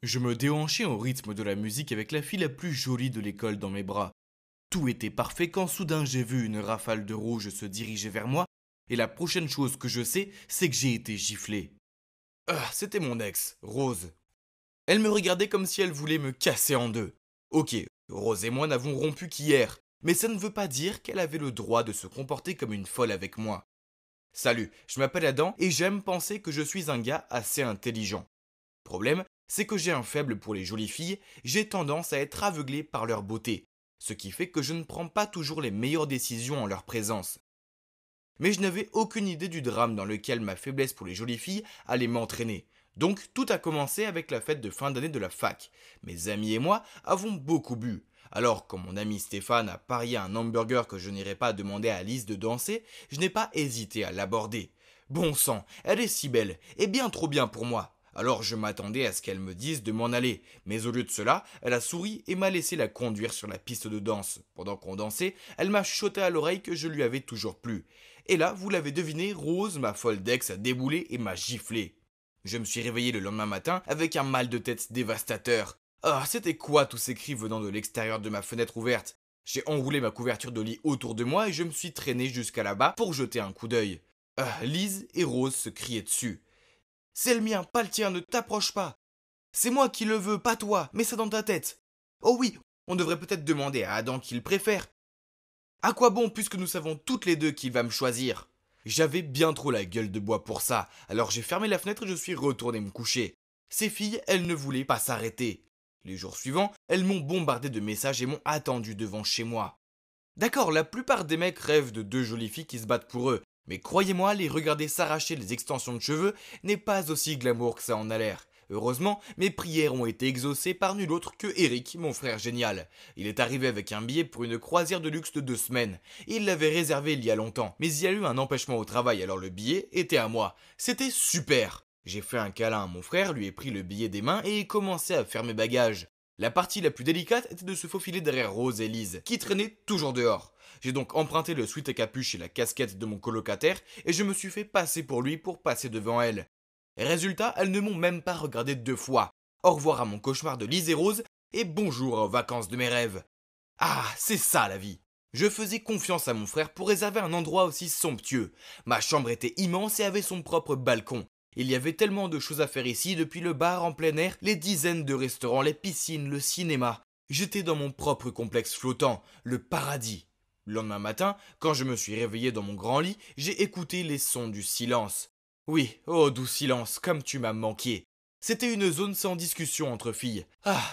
Je me déhanchais au rythme de la musique avec la fille la plus jolie de l'école dans mes bras. Tout était parfait quand soudain j'ai vu une rafale de rouge se diriger vers moi, et la prochaine chose que je sais, c'est que j'ai été giflé. Ah, c'était mon ex, Rose. Elle me regardait comme si elle voulait me casser en deux. Ok, Rose et moi n'avons rompu qu'hier, mais ça ne veut pas dire qu'elle avait le droit de se comporter comme une folle avec moi. Salut, je m'appelle Adam et j'aime penser que je suis un gars assez intelligent. Problème, c'est que j'ai un faible pour les jolies filles, j'ai tendance à être aveuglé par leur beauté, ce qui fait que je ne prends pas toujours les meilleures décisions en leur présence. Mais je n'avais aucune idée du drame dans lequel ma faiblesse pour les jolies filles allait m'entraîner. Donc tout a commencé avec la fête de fin d'année de la fac. Mes amis et moi avons beaucoup bu. Alors, quand mon ami Stéphane a parié un hamburger que je n'irai pas demander à Alice de danser, je n'ai pas hésité à l'aborder. Bon sang, elle est si belle, et bien trop bien pour moi. Alors je m'attendais à ce qu'elle me dise de m'en aller, mais au lieu de cela, elle a souri et m'a laissé la conduire sur la piste de danse. Pendant qu'on dansait, elle m'a chuchoté à l'oreille que je lui avais toujours plu. Et là, vous l'avez deviné, Rose, ma folle d'ex, a déboulé et m'a giflé. Je me suis réveillé le lendemain matin avec un mal de tête dévastateur. Ah, c'était quoi tous ces cris venant de l'extérieur de ma fenêtre ouverte? J'ai enroulé ma couverture de lit autour de moi et je me suis traîné jusqu'à là-bas pour jeter un coup d'œil. Ah, Lise et Rose se criaient dessus. C'est le mien, pas le tien, ne t'approche pas. C'est moi qui le veux, pas toi, mets ça dans ta tête. Oh oui, on devrait peut-être demander à Adam qui le préfère. À quoi bon puisque nous savons toutes les deux qu'il va me choisir? J'avais bien trop la gueule de bois pour ça, alors j'ai fermé la fenêtre et je suis retourné me coucher. Ces filles, elles ne voulaient pas s'arrêter. Les jours suivants, elles m'ont bombardé de messages et m'ont attendu devant chez moi. D'accord, la plupart des mecs rêvent de deux jolies filles qui se battent pour eux, mais croyez-moi, les regarder s'arracher les extensions de cheveux n'est pas aussi glamour que ça en a l'air. Heureusement, mes prières ont été exaucées par nul autre que Eric, mon frère génial. Il est arrivé avec un billet pour une croisière de luxe de 2 semaines. Il l'avait réservé il y a longtemps, mais il y a eu un empêchement au travail, alors le billet était à moi. C'était super. J'ai fait un câlin à mon frère, lui ai pris le billet des mains et ai commencé à faire mes bagages. La partie la plus délicate était de se faufiler derrière Rose et Lise, qui traînaient toujours dehors. J'ai donc emprunté le sweat à capuche et la casquette de mon colocataire, et je me suis fait passer pour lui pour passer devant elle. Résultat, elles ne m'ont même pas regardé 2 fois. Au revoir à mon cauchemar de Lise et Rose, et bonjour aux vacances de mes rêves. Ah, c'est ça la vie. Je faisais confiance à mon frère pour réserver un endroit aussi somptueux. Ma chambre était immense et avait son propre balcon. Il y avait tellement de choses à faire ici, depuis le bar en plein air, les dizaines de restaurants, les piscines, le cinéma. J'étais dans mon propre complexe flottant, le paradis. Le lendemain matin, quand je me suis réveillé dans mon grand lit, j'ai écouté les sons du silence. Oui, oh doux silence, comme tu m'as manqué. C'était une zone sans discussion entre filles. Ah.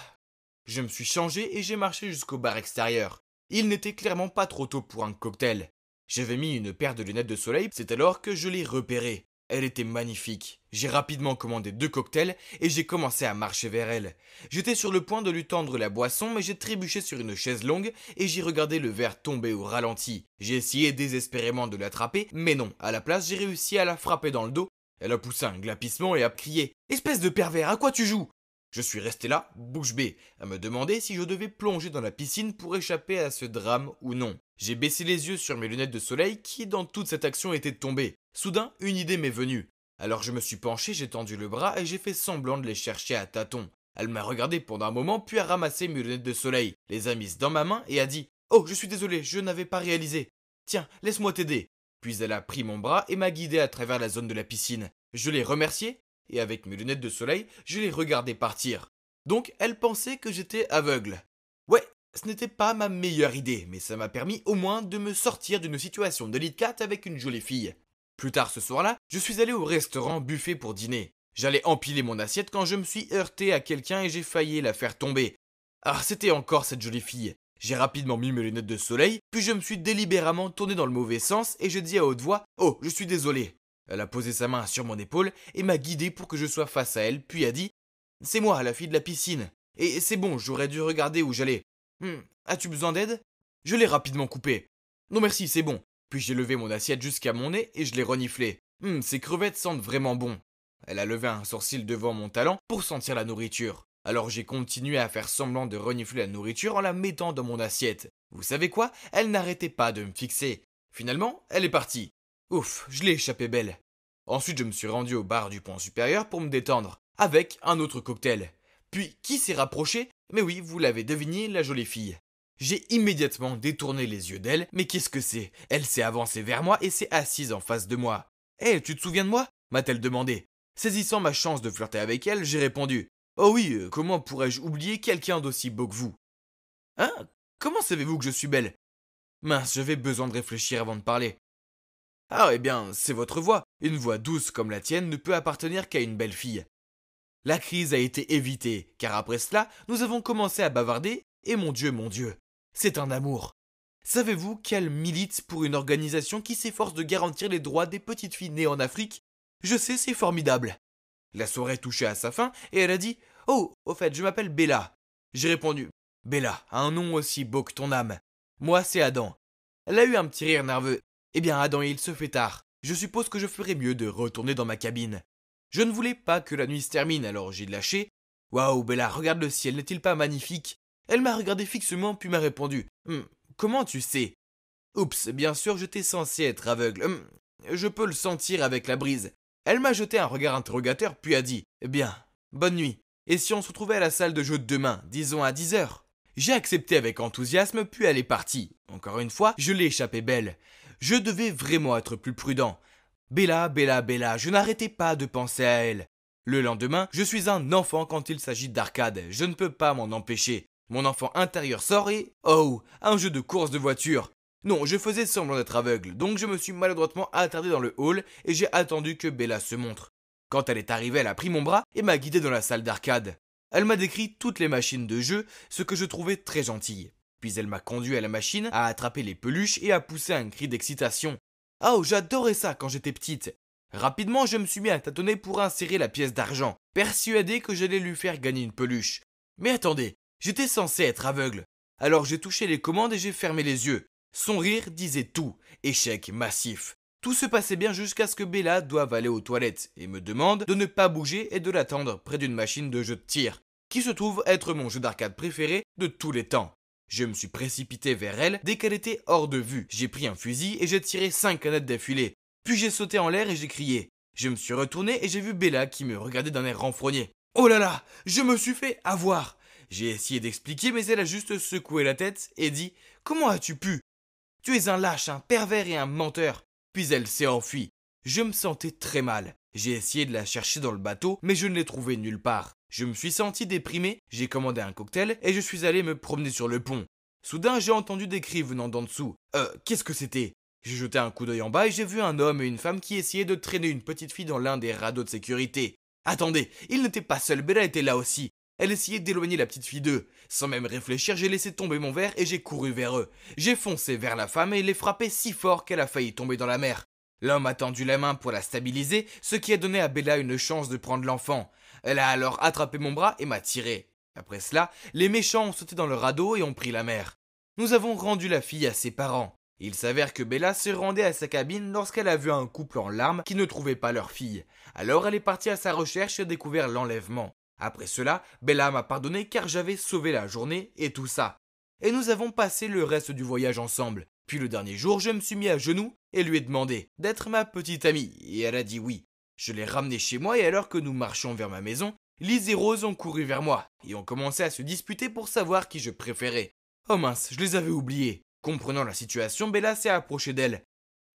Je me suis changé et j'ai marché jusqu'au bar extérieur. Il n'était clairement pas trop tôt pour un cocktail. J'avais mis une paire de lunettes de soleil, c'est alors que je l'ai repérée. Elle était magnifique. J'ai rapidement commandé 2 cocktails et j'ai commencé à marcher vers elle. J'étais sur le point de lui tendre la boisson, mais j'ai trébuché sur une chaise longue et j'ai regardé le verre tomber au ralenti. J'ai essayé désespérément de l'attraper, mais non. À la place, j'ai réussi à la frapper dans le dos. Elle a poussé un glapissement et a crié: Espèce de pervers, à quoi tu joues? Je suis resté là, bouche bée, à me demander si je devais plonger dans la piscine pour échapper à ce drame ou non. J'ai baissé les yeux sur mes lunettes de soleil qui, dans toute cette action, étaient tombées. Soudain, une idée m'est venue. Alors je me suis penché, j'ai tendu le bras et j'ai fait semblant de les chercher à tâtons. Elle m'a regardé pendant un moment, puis a ramassé mes lunettes de soleil, les a mises dans ma main et a dit: Oh, je suis désolé, je n'avais pas réalisé. Tiens, laisse-moi t'aider. Puis elle a pris mon bras et m'a guidé à travers la zone de la piscine. Je l'ai remerciée et avec mes lunettes de soleil, je les regardais partir. Donc elle pensait que j'étais aveugle. Ouais, ce n'était pas ma meilleure idée, mais ça m'a permis au moins de me sortir d'une situation délicate avec une jolie fille. Plus tard ce soir-là, je suis allé au restaurant buffet pour dîner. J'allais empiler mon assiette quand je me suis heurté à quelqu'un et j'ai failli la faire tomber. Ah, c'était encore cette jolie fille. J'ai rapidement mis mes lunettes de soleil, puis je me suis délibérément tourné dans le mauvais sens et je dis à haute voix: Oh, je suis désolé. Elle a posé sa main sur mon épaule et m'a guidé pour que je sois face à elle, puis a dit: C'est moi, la fille de la piscine. Et c'est bon, j'aurais dû regarder où j'allais. As-tu besoin d'aide? Je l'ai rapidement coupé. Non merci, c'est bon. Puis j'ai levé mon assiette jusqu'à mon nez et je l'ai reniflé. Ces crevettes sentent vraiment bon. Elle a levé un sourcil devant mon talon pour sentir la nourriture. Alors j'ai continué à faire semblant de renifler la nourriture en la mettant dans mon assiette. Vous savez quoi? Elle n'arrêtait pas de me fixer. Finalement, elle est partie. Ouf, je l'ai échappé belle. Ensuite, je me suis rendu au bar du pont supérieur pour me détendre, avec un autre cocktail. Puis, qui s'est rapproché? Mais oui, vous l'avez deviné, la jolie fille. J'ai immédiatement détourné les yeux d'elle, mais qu'est-ce que c'est? Elle s'est avancée vers moi et s'est assise en face de moi. Hé, tu te souviens de moi? M'a-t-elle demandé. Saisissant ma chance de flirter avec elle, j'ai répondu. Oh oui, comment pourrais-je oublier quelqu'un d'aussi beau que vous? Hein? Comment savez-vous que je suis belle? Mince, j'avais besoin de réfléchir avant de parler. Ah, eh bien, c'est votre voix. Une voix douce comme la tienne ne peut appartenir qu'à une belle fille. La crise a été évitée, car après cela, nous avons commencé à bavarder, et mon Dieu, c'est un amour. Savez-vous qu'elle milite pour une organisation qui s'efforce de garantir les droits des petites filles nées en Afrique? Je sais, c'est formidable. La soirée touchait à sa fin, et elle a dit « Oh, au fait, je m'appelle Bella. » J'ai répondu « Bella, un nom aussi beau que ton âme. Moi, c'est Adam. » Elle a eu un petit rire nerveux. « Eh bien, Adam, il se fait tard. Je suppose que je ferais mieux de retourner dans ma cabine. » Je ne voulais pas que la nuit se termine, alors j'ai lâché. « Waouh, Bella, regarde le ciel, n'est-il pas magnifique ?» Elle m'a regardé fixement, puis m'a répondu « Comment tu sais ?»« Oups, bien sûr, j'étais censé être aveugle. Je peux le sentir avec la brise. » Elle m'a jeté un regard interrogateur, puis a dit « Bien, bonne nuit. Et si on se retrouvait à la salle de jeu de demain, disons à 10 heures ?» J'ai accepté avec enthousiasme, puis elle est partie. Encore une fois, je l'ai échappé belle. Je devais vraiment être plus prudent. Bella, Bella, Bella, je n'arrêtais pas de penser à elle. Le lendemain, je suis un enfant quand il s'agit d'arcade, je ne peux pas m'en empêcher. Mon enfant intérieur sort et... Oh, un jeu de course de voiture. Non, je faisais semblant d'être aveugle, donc je me suis maladroitement attardé dans le hall et j'ai attendu que Bella se montre. Quand elle est arrivée, elle a pris mon bras et m'a guidé dans la salle d'arcade. Elle m'a décrit toutes les machines de jeu, ce que je trouvais très gentil. Puis elle m'a conduit à la machine, à attraper les peluches et à pousser un cri d'excitation. Oh, j'adorais ça quand j'étais petite. Rapidement, je me suis mis à tâtonner pour insérer la pièce d'argent, persuadé que j'allais lui faire gagner une peluche. Mais attendez, j'étais censé être aveugle. Alors j'ai touché les commandes et j'ai fermé les yeux. Son rire disait tout. Échec massif. Tout se passait bien jusqu'à ce que Bella doive aller aux toilettes et me demande de ne pas bouger et de l'attendre près d'une machine de jeu de tir, qui se trouve être mon jeu d'arcade préféré de tous les temps. Je me suis précipité vers elle dès qu'elle était hors de vue. J'ai pris un fusil et j'ai tiré 5 canettes d'affilée. Puis j'ai sauté en l'air et j'ai crié. Je me suis retourné et j'ai vu Bella qui me regardait d'un air renfrogné. Oh là là, je me suis fait avoir. J'ai essayé d'expliquer mais elle a juste secoué la tête et dit « Comment as-tu pu ? Tu es un lâche, un pervers et un menteur. » Puis elle s'est enfuie. Je me sentais très mal. J'ai essayé de la chercher dans le bateau mais je ne l'ai trouvée nulle part. Je me suis senti déprimé, j'ai commandé un cocktail et je suis allé me promener sur le pont. Soudain, j'ai entendu des cris venant d'en dessous. Qu'est-ce que c'était? J'ai jeté un coup d'œil en bas et j'ai vu un homme et une femme qui essayaient de traîner une petite fille dans l'un des radeaux de sécurité. Attendez, ils n'étaient pas seuls, Bella était là aussi. Elle essayait d'éloigner la petite fille d'eux. Sans même réfléchir, j'ai laissé tomber mon verre et j'ai couru vers eux. J'ai foncé vers la femme et l'ai frappée si fort qu'elle a failli tomber dans la mer. L'homme a tendu la main pour la stabiliser, ce qui a donné à Bella une chance de prendre l'enfant. Elle a alors attrapé mon bras et m'a tiré. Après cela, les méchants ont sauté dans le radeau et ont pris la mer. Nous avons rendu la fille à ses parents. Il s'avère que Bella se rendait à sa cabine lorsqu'elle a vu un couple en larmes qui ne trouvait pas leur fille. Alors elle est partie à sa recherche et a découvert l'enlèvement. Après cela, Bella m'a pardonné car j'avais sauvé la journée et tout ça. Et nous avons passé le reste du voyage ensemble. Puis le dernier jour, je me suis mis à genoux et lui ai demandé d'être ma petite amie. Et elle a dit oui. Je l'ai ramenée chez moi et alors que nous marchions vers ma maison, Lise et Rose ont couru vers moi et ont commencé à se disputer pour savoir qui je préférais. Oh mince, je les avais oubliés. Comprenant la situation, Bella s'est approchée d'elle.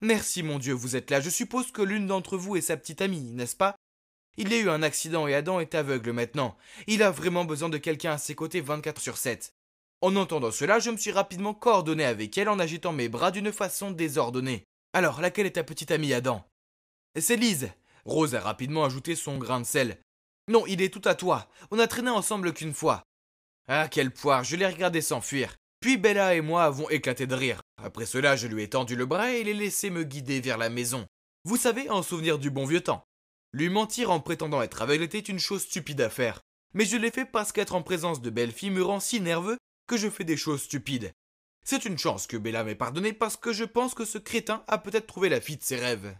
Merci mon Dieu, vous êtes là. Je suppose que l'une d'entre vous est sa petite amie, n'est-ce pas? Il y a eu un accident et Adam est aveugle maintenant. Il a vraiment besoin de quelqu'un à ses côtés 24/7. En entendant cela, je me suis rapidement coordonné avec elle en agitant mes bras d'une façon désordonnée. Alors, laquelle est ta petite amie, Adam? C'est Lise. Rose a rapidement ajouté son grain de sel. Non, il est tout à toi. On a traîné ensemble qu'une fois. Ah, quelle poire, je l'ai regardé s'enfuir. Puis Bella et moi avons éclaté de rire. Après cela, je lui ai tendu le bras et l'ai laissé me guider vers la maison. Vous savez, en souvenir du bon vieux temps. Lui mentir en prétendant être aveugle était une chose stupide à faire. Mais je l'ai fait parce qu'être en présence de belles filles me rend si nerveux que je fais des choses stupides. C'est une chance que Bella m'ait pardonné parce que je pense que ce crétin a peut-être trouvé la fille de ses rêves.